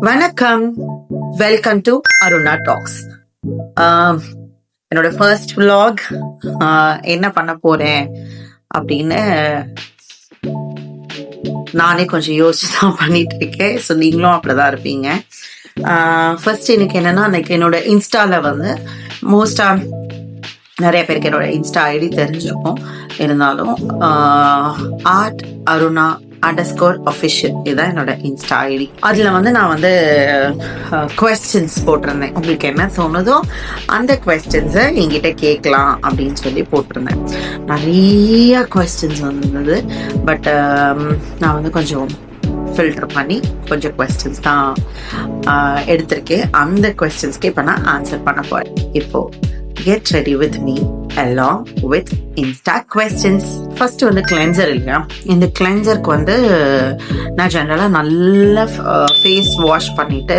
வணக்கம், welcome to Aruna tax. என்னோட first vlog என்ன பண்ண போறேன் அப்படின்னு நானே கொஞ்சம் யோசிச்சு தான் பண்ணிட்டு இருக்கேன். ஸோ நீங்களும் அப்படிதான் இருப்பீங்க. ஃபர்ஸ்ட் எனக்கு என்னன்னா, எனக்கு என்னோட இன்ஸ்டால வந்து மோஸ்டா நிறைய பேருக்கு என்னோட இன்ஸ்டா ஐடி தெரிஞ்சிருக்கும். இருந்தாலும் ஆர்ட் அருணா _official இதுதான் என்னோட இன்ஸ்டா ஐடி. அதுல வந்து நான் வந்து குவெஸ்டின்ஸ் போட்டிருந்தேன். உங்களுக்கு என்ன தோணுதோ அந்த குவெஸ்டின்ஸை என்கிட்ட கேட்கலாம் அப்படின்னு சொல்லி போட்டிருந்தேன். நிறைய குவெஸ்டின்ஸ் வந்திருந்தது. பட் நான் வந்து கொஞ்சம் ஃபில்டர் பண்ணி கொஞ்சம் குவெஸ்டின்ஸ் தான் எடுத்திருக்கேன். அந்த குவெஸ்டின்ஸ்க்கு இப்போ நான் ஆன்சர் பண்ண போறேன். இப்போ get ready with me along with Insta questions. First வந்து கிளென்சர் இல்லையா, இந்த கிளென்சருக்கு வந்து நான் ஜெனரலாக நல்ல ஃபேஸ் வாஷ் பண்ணிட்டு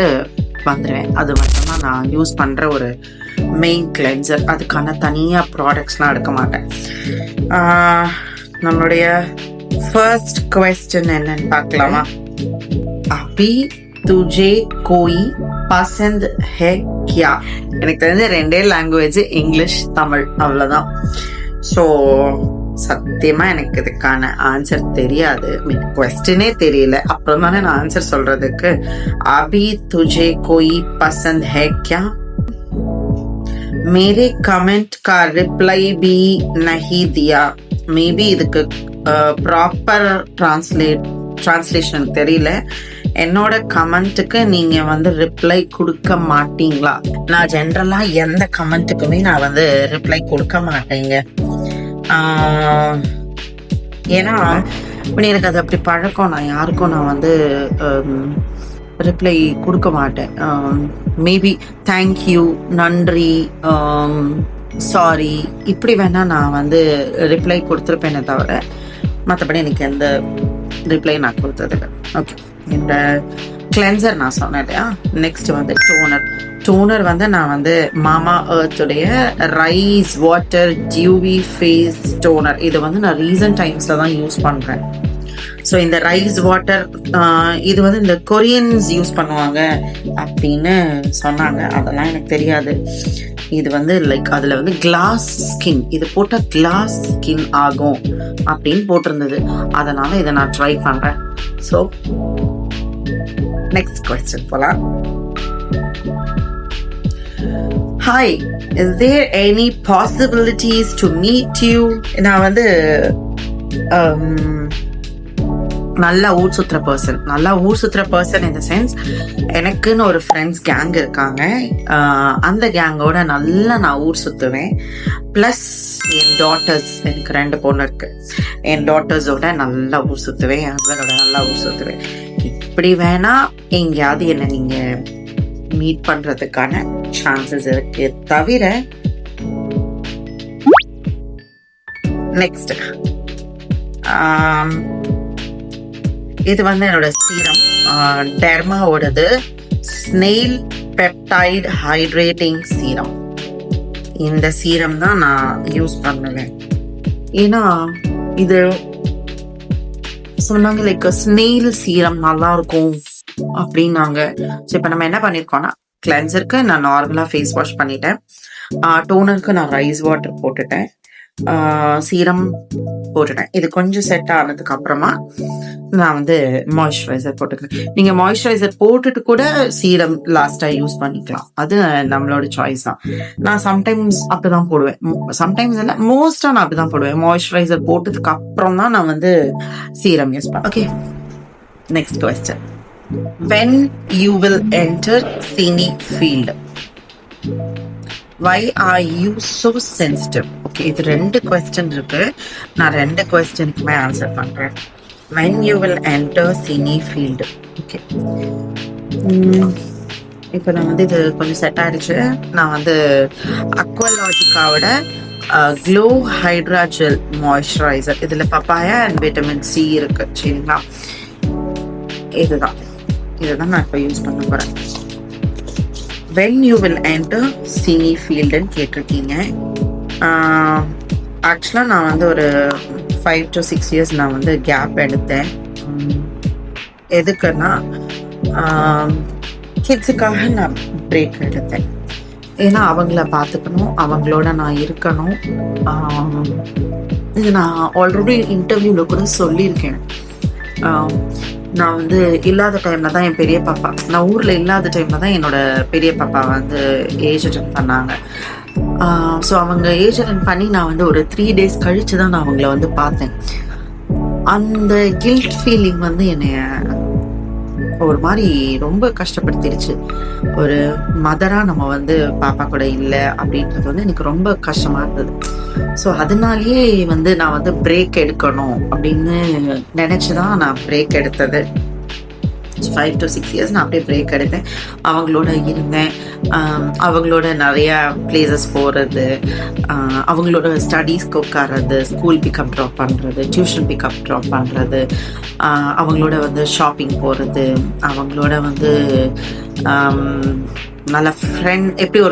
வந்துடுவேன். அது மட்டும்தான் நான் யூஸ் பண்ணுற ஒரு மெயின் கிளென்சர். அதுக்கான தனியாக ப்ராடக்ட்ஸ்லாம் எடுக்க மாட்டேன். நம்மளுடைய ஃபர்ஸ்ட் குவெஸ்டின் என்னன்னு பார்க்கலாமா? அபி துஜே கோயி பசந்த் ஹே கியா? எனக்கு தெரிஞ்ச ரெண்டே லாங்குவேஜ், இங்கிலீஷ், தமிழ், அவ்வளவுதான். ஸோ சத்தியமா எனக்கு இதுக்கான ஆன்சர் தெரியாது. குவெஸ்டினே தெரியல, அப்புறம் தானே நான் ஆன்சர் சொல்றதுக்கு. அபி துஜே கோயி பசந்த் ஹே கியா? மேரே கமெண்ட் கா ரிப்ளை பி நஹி தியா. மேபி இதுக்கு ப்ராப்பர் டிரான்ஸ்லேஷன் தெரியல. என்னோட கமெண்ட்டுக்கு நீங்க வந்து ரிப்ளை கொடுக்க மாட்டீங்களா? நான் ஜென்ரலா எந்த கமெண்ட்டுக்குமே நான் வந்து ரிப்ளை கொடுக்க மாட்டேங்க. ஏன்னா எனக்கு அது அப்படி பழக்கம். நான் யாருக்கும் நான் வந்து ரிப்ளை கொடுக்க மாட்டேன். மேபி தேங்க்யூ, நன்றி, சாரி, இப்படி வேணா நான் வந்து ரிப்ளை கொடுத்துருப்பேனே தவிர மற்றபடி எனக்கு எந்த ரிப்ளை நான் கொடுத்ததில்லை. ஓகே, இந்த கிளென்சர் நான் சொன்னேன் இல்லையா. நெக்ஸ்ட் வந்து டோனர் வந்து நான் வந்து மாமா எர்த்துடைய rice water dewy face toner. இது வந்து நான் ரீசன்ட் டைம்ஸ்ல தான் யூஸ் பண்றேன். ஸோ இந்த ரைஸ் வாட்டர் இது வந்து இந்த கொரியன்ஸ் யூஸ் பண்ணுவாங்க அப்படின்னு சொன்னாங்க. அதெல்லாம் எனக்கு தெரியாது. இது வந்து லைக் அதுல வந்து கிளாஸ் ஸ்கின், இது போட்ட கிளாஸ் ஸ்கின் ஆகும் அப்படின்னு போட்டிருந்தது. அதனால இதை நான் ட்ரை பண்றேன். ஸோ நெக்ஸ்ட் கொஸ்டின் போலாம். Hi, is there any possibilities to meet you? நான் வந்து நல்லா ஊர் சுத்துற பர்சன் இன் த சென்ஸ், எனக்குன்னு ஒரு ஃப்ரெண்ட்ஸ் கேங் இருக்காங்க. அந்த கேங்கோட நல்லா நான் ஊர் சுத்துவேன். பிளஸ் என் டாட்டர்ஸ், எனக்கு 2 பொண்ணு இருக்கு. என் டாட்டர்ஸோட நல்லா ஊர் சுத்துவேன், என் ஹஸ்பண்டோட நல்லா ஊர் சுத்துவேன். இப்படி வேணா எங்கேயாவது என்ன நீங்க மீட் பண்றதுக்கான சான்சஸ் இருக்கு. தவிர நெக்ஸ்ட் இது வந்து என்னோட சீரம், டெர்மாவோடது ஸ்னெயில் பெப்டைட் ஹைட்ரேட்டிங் சீரம். இந்த சீரம் தான் நான் யூஸ் பண்ணுவேன். ஏன்னா இது சொன்னாங்க லைக் ஸ்னெயில் சீரம் நல்லா இருக்கும் அப்படின்னாங்க. ஸோ இப்போ நம்ம என்ன பண்ணிருக்கோம்னா, கிளென்சருக்கு நான் நார்மலா ஃபேஸ் வாஷ் பண்ணிட்டேன், டோனருக்கு நான் ரைஸ் வாட்டர் போட்டுட்டேன், சீரம் போட்டுட்டேன். இது கொஞ்சம் செட் ஆனதுக்கு அப்புறமா நான் வந்து மாய்ஸ்சரைசர் போட்டுக்கிறேன். நீங்க மாய்ஸ்சரைசர் போட்டுட்டு கூட சீரம் லாஸ்டா யூஸ் பண்ணிக்கலாம். அது நம்மளோட சாய்ஸ் தான். நான் சம்டைம்ஸ் அப்படிதான் போடுவேன். சம்டைம்ஸ் இல்ல, மோஸ்டா நான் அப்படிதான் போடுவேன். மாய்ஸ்சரைசர் போட்டதுக்கு அப்புறம் தான் நான் வந்து சீரம் யூஸ் பண்ணேன். Okay, next question. when you will enter cine field, why are you so sensitive? Okay, இது 2 क्वेश्चन இருக்கு. நான் 2 क्वेश्चनக்குமே ஆன்சர் பண்றேன். when you will enter cine field. Okay, இப்போ நான் வந்து இது கொஞ்சம் செட் ஆயிடுச்சு. நான் வந்து அக்வாலாஜிக்காவோட க்ளோ ஹைட்ரா ஜெல் மாய்ஸ்சரைசர், இதுல பப்பாயா அண்ட் விட்டமின் சி இருக்கு. சரிங்களா, இதுதான் நான் இப்போ யூஸ் பண்ண போறேன். when you will enter cine field ன்னு கேட்டிருக்கீங்க. ஆக்சுவலா நான் வந்து ஒரு 5 to 6 years நான் வந்து கேப் எடுத்தேன். எதுக்குன்னா கிட்ஸுக்காக நான் பிரேக் எடுத்தேன். ஏன்னா அவங்கள பார்த்துக்கணும், அவங்களோட நான் இருக்கணும். இது நான் ஆல்ரெடி இன்டர்வியூவில் கூட சொல்லியிருக்கேன். நான் வந்து இல்லாத டைமில் தான் என் பெரிய பாப்பா, நான் ஊரில் இல்லாத டைமில் தான் என்னோட பெரிய பாப்பா வந்து ஏஜ் அட்டன் பண்ணாங்க. ஸோ அவங்க ஏஜ் அட்டன் பண்ணி நான் வந்து ஒரு 3 days கழித்து தான் நான் அவங்கள வந்து பார்த்தேன். அந்த கில்ட் ஃபீலிங் வந்து என்னைய ஒரு மாதிரி ரொம்ப கஷ்டப்படுத்திடுச்சு. ஒரு மதராக நம்ம வந்து பாப்பா கூட இல்லை அப்படின்றது வந்து எனக்கு ரொம்ப கஷ்டமாக இருந்தது. ஸோ அதனாலேயே வந்து நான் வந்து பிரேக் எடுக்கணும் அப்படின்னு நினச்சி தான் நான் பிரேக் எடுத்தது. 5 to 6 years நான் அப்படியே பிரேக் எடுத்தேன். அவங்களோட இருந்தேன். அவங்களோட நிறையா பிளேசஸ் போகிறது, அவங்களோட ஸ்டடீஸ்க்கு உட்கார்றது, ஸ்கூல் பிக்கப் ட்ராப் பண்ணுறது, டியூஷன் பிக்கப் ட்ராப் பண்ணுறது, அவங்களோட வந்து ஷாப்பிங் போகிறது, அவங்களோட வந்து நல்ல ஃப்ரெண்ட், எப்படி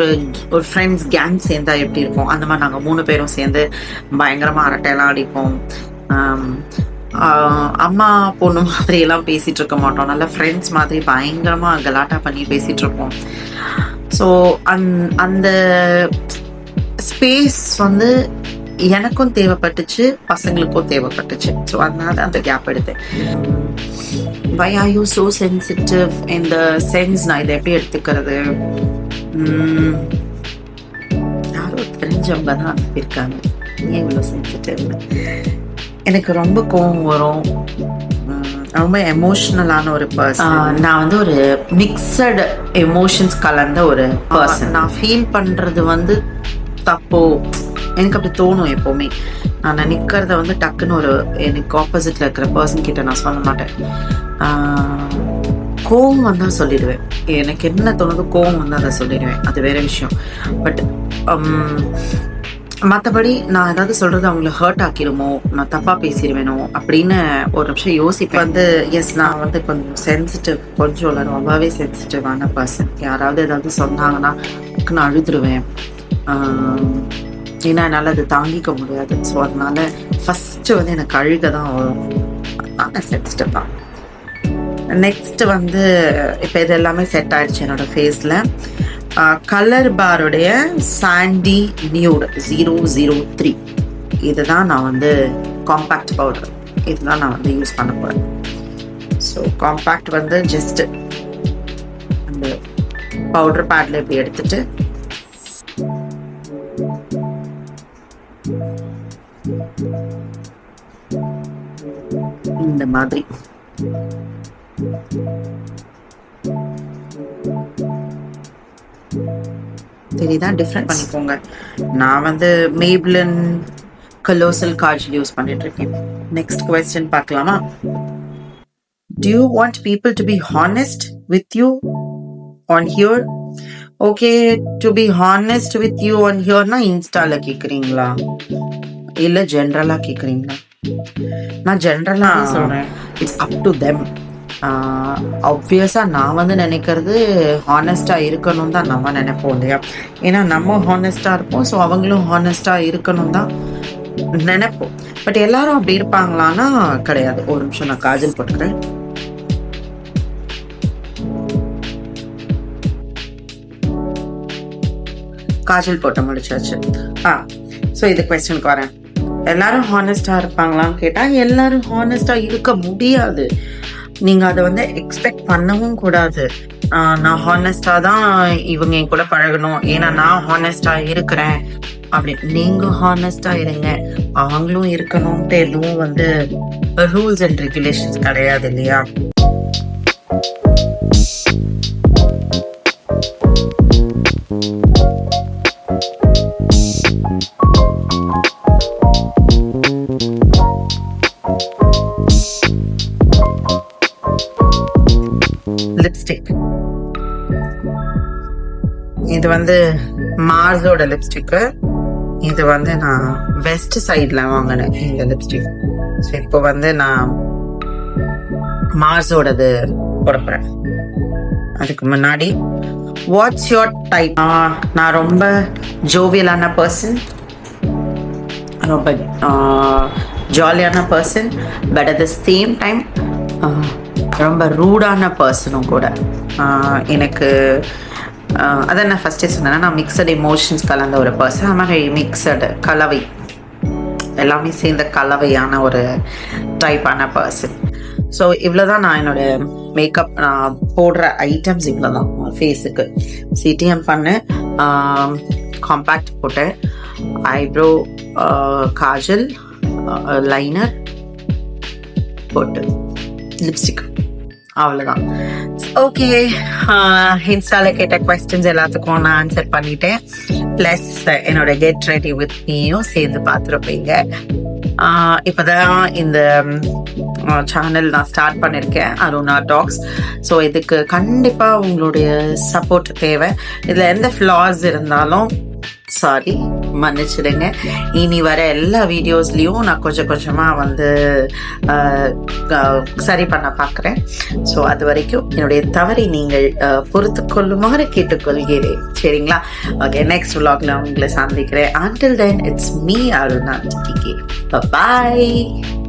ஒரு ஃப்ரெண்ட்ஸ் கேங் சேர்ந்தா எப்படி இருக்கும் அந்த மாதிரி நாங்கள் 3 பேரும் சேர்ந்து பயங்கரமாக அரட்டையெல்லாம் அடிப்போம். அம்மா பொண்ணு மாதிரி எல்லாம் பேசிட்டு இருக்க மாட்டோம். நல்ல ஃப்ரெண்ட்ஸ் மாதிரி பயங்கரமா கலாட்டா பண்ணி பேசிட்டு இருப்போம். ஸோ அந்த ஸ்பேஸ் வந்து எனக்கும் தேவைப்பட்டுச்சு, பசங்களுக்கும் தேவைப்பட்டுச்சு. ஸோ அதனால அந்த கேப் எடுத்தேன். Why are you so sensitive in the sense நான் இதை எப்படி எடுத்துக்கிறது? யாரோ தெரிஞ்சவங்க தான் அனுப்பியிருக்காங்க, ஏன் இவ்வளோ சென்சிட்டிவ்னு. எனக்கு ரொம்ப கோவம் வரும், ரொம்ப எமோஷ்னலான ஒரு பர்சன். நான் வந்து ஒரு மிக்சடு எமோஷன்ஸ் கலந்த ஒரு பர்சன். நான் ஃபீல் பண்ணுறது வந்து தப்போ எனக்கு அப்படி தோணும் எப்போவுமே. நான் நினைக்கிறத வந்து டக்குன்னு எனக்கு ஆப்போசிட்டில் இருக்கிற பர்சன் கிட்ட நான் சொல்ல மாட்டேன். கோவம் வந்தால் சொல்லிடுவேன். எனக்கு என்ன தோணுதோ கோவம் வந்தால் அதை சொல்லிடுவேன், அது வேற விஷயம். பட் மற்றபடி நான் ஏதாவது சொல்கிறது அவங்கள ஹர்ட் ஆக்கிடுமோ, நான் தப்பாக பேசிடுவேனோ அப்படின்னு ஒரு நிமிஷம் யோசிப்பேன். வந்து நான் வந்து கொஞ்சம் சென்சிட்டிவ், கொஞ்சம் ரொம்பவே சென்சிட்டிவான பர்சன். யாராவது ஏதாவது சொன்னாங்கன்னா நான் அழுதுருவேன். ஏன்னா என்னால் அது தாங்கிக்க முடியாது. ஸோ அதனால ஃபஸ்ட்டு வந்து எனக்கு அழுக தான் வரும். அதனால சென்சிட்டிவ் தான். நெக்ஸ்ட்டு வந்து இப்போ இது எல்லாமே செட் ஆயிடுச்சு என்னோடய ஃபேஸில். கலர் பாருடைய சாண்டி நியூட் 003 இதுதான் நான் வந்து காம்பேக்ட் பவுடர், இதுதான் நான் வந்து யூஸ் பண்ண போகிறேன். ஸோ காம்பேக்ட் வந்து ஜஸ்ட் அந்த பவுடர் பேட்ல இப்படி எடுத்துட்டு இந்த மாதிரி தெரியுதா, டிஃப்ரெண்ட் பண்ணிக்கோங்க. நான் வந்து மேப்லின் கலோசல் காஜல் யூஸ் பண்ணிட்டு இருக்கேன். நெக்ஸ்ட் क्वेश्चन பார்க்கலாமா? Do you want people to be honest with you on here? Okay, to be honest with you on here na இன்ஸ்டால கேக்குறீங்களா இல்ல ஜெனரலா கேக்குறீங்களா? நான் ஜெனரலா சொல்றேன். It's up to them. ஆப்வியஸாக நான் வந்து நினைக்கிறது ஹானஸ்டாக இருக்கணும் தான் நம்ம நினைப்போம் இல்லையா? ஏன்னா நம்ம ஹானஸ்டாக இருப்போம், ஸோ அவங்களும் ஹானஸ்டாக இருக்கணும் தான் நினைப்போம். பட் எல்லாரும் அப்படி இருப்பாங்களான்னா கிடையாது. ஒரு நிமிஷம் நான் காஜல் போட்டுக்கிறேன். காஜல் போட்டு முடிச்சாச்சு. ஸோ இது கொஸ்டினுக்கு வரேன். எல்லாரும் ஹானஸ்டாக இருப்பாங்களான்னு கேட்டால் எல்லாரும் ஹானஸ்டாக இருக்க முடியாது. நீங்கள் அதை வந்து எக்ஸ்பெக்ட் பண்ணவும் கூடாது. நான் ஹானஸ்டாக தான் இவங்க என் கூட பழகணும், ஏன்னா நான் ஹானஸ்டாக இருக்கிறேன் அப்படி. நீங்கள் ஹானஸ்டாக இருங்க, அவங்களும் இருக்கணும்ட்டு எதுவும் வந்து ரூல்ஸ் அண்ட் ரெகுலேஷன்ஸ் கிடையாது இல்லையா? லிப்ஸ்டிக் இது வந்து மார்ஸோட லிப்ஸ்டிக்கு. இது வந்து நான் வெஸ்ட் சைட்ல வாங்கினேன் இந்த லிப்ஸ்டிக். ஸோ இப்போ வந்து நான் மார்ஸோடது போடப்போறேன். அதுக்கு முன்னாடி வாட்ஸ் யோர் டைப்? நான் ரொம்ப ஜோவியலான பர்சன், ரொம்ப ஜாலியான person, but at the same time ரொம்ப ரூடான பர்சனும் கூட. எனக்கு அதான் நான் ஃபஸ்ட்டே சொன்னேன்னா, நான் மிக்சட் எமோஷன்ஸ் கலந்த ஒரு பர்சன். அது மாதிரி மிக்சடு கலவை எல்லாமே சேர்ந்த கலவையான ஒரு டைப்பான பர்சன். ஸோ இவ்வளோ தான் நான் என்னோட மேக்கப் நான் போடுற ஐட்டம்ஸ் இவ்வளோ தான். ஃபேஸுக்கு சிடிஎம் பண்ணேன், காம்பேக்ட் போட்டேன், ஐப்ரோ, காஜல், லைனர் போட்டு லிப்ஸ்டிக், அவ்வளோதான். ஓகே, இன்ஸ்டாவில் கேட்ட கொஸ்டின்ஸ் எல்லாத்துக்கும் நான் ஆன்சர் பண்ணிட்டேன். ப்ளஸ் என்னோட கெட் ரெடி வித் மீயும் சேர்ந்து பார்த்துருப்பீங்க. இப்போதான் இந்த சேனல் நான் ஸ்டார்ட் பண்ணியிருக்கேன், அருணா டாக்ஸ். ஸோ இதுக்கு கண்டிப்பாக உங்களுடைய சப்போர்ட் தேவை. இதில் எந்த ஃப்ளாஸ் இருந்தாலும் சாரி, மன்னிச்சிடுங்க. இனி வர எல்லா வீடியோஸ்லேயும் நான் கொஞ்சம் கொஞ்சமாக வந்து சரி பண்ண பார்க்குறேன். ஸோ அது வரைக்கும் என்னுடைய தவறை நீங்கள் பொறுத்து கொள்ளுமாறு கேட்டுக்கொள்கிறேன். சரிங்களா? ஓகே, நெக்ஸ்ட் vlogல உங்களை சந்திக்கிறேன். Until then, it's me, Aruna. Bye bye.